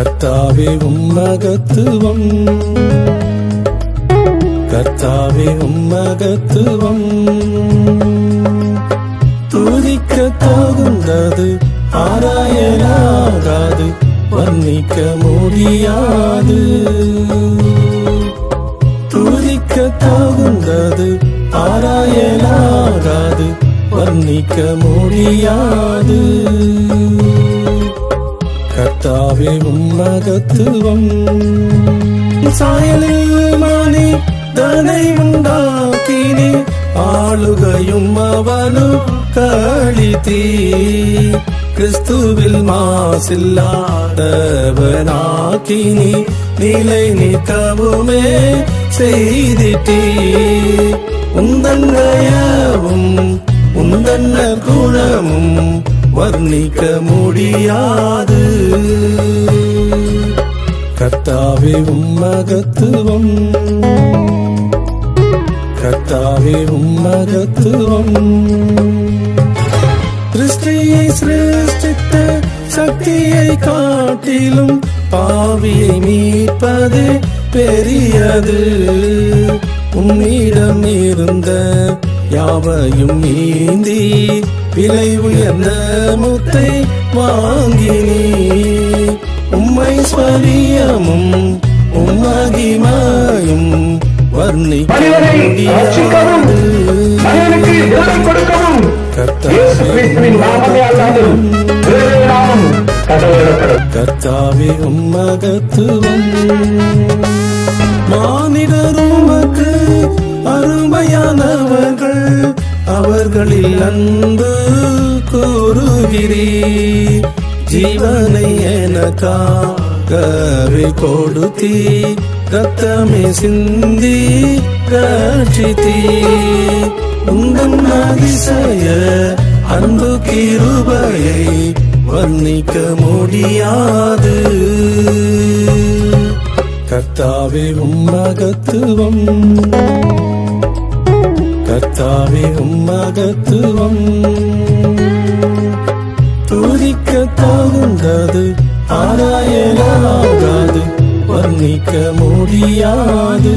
கர்த்தாவே உம்மகத்துவம், கர்த்தாவே உம்மகத்துவம். துதிக்க தகுந்தது, ஆராயலாகாது, வர்ணிக்க முடியாது. துதிக்க தகுந்தது, ஆராயலாகாது, வர்ணிக்க முடியாது. கர்த்தாவே உம்மகத்துவம். சாயலில் மானி தனை உண்டாக்கினே, ஆளுகையும் அவனு கழித்தீ. கிறிஸ்துவில் மாசில்லாதவனாக்கினி, நிலை நிற்கவுமே செய்திட்டீ. உந்தன்னயவும் உந்தன்ன குணமும் வர்ணிக்க முடியாது. கர்த்தாவே உம்மகத்துவம், கர்த்தாவே உம்மகத்துவம். சிருஷ்டியை சிருஷ்டித்த சக்தியை காட்டிலும் பாவியை மீட்பது பெரியது. உன்னிடம் இருந்த யாவையும் நீந்தி விலை உயர்ந்த முத்தை வாங்கினீ. உம்மை ஸ்வரியமும் உம்மகிமாயும் வர்ணிக்க முடியாது. கர்த்தாவே உம்மகத்துவம். மானிடர் உமக்கு அருமையானவர்கள், அவர்களில் அன்பு கூறுகிறீ. ஜீவனை எனக்காகவே கொடுத்தீ, ரத்தமே சிந்தி ரட்சித்தீ. உந்தன் அதிசய அன்பு கிருபையை வர்ணிக்க முடியாது. கர்த்தாவே உம்மகத்துவம், கர்த்தாவே உம்மகத்துவம். துதிக்க தகுந்தது, ஆராயலாகாது, வர்ணிக்க முடியாது.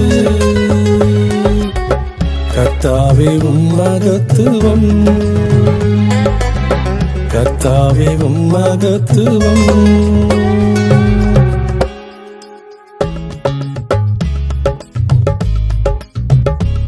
கர்த்தாவே உம்மகத்துவம், கர்த்தாவே உம்மகத்துவம்.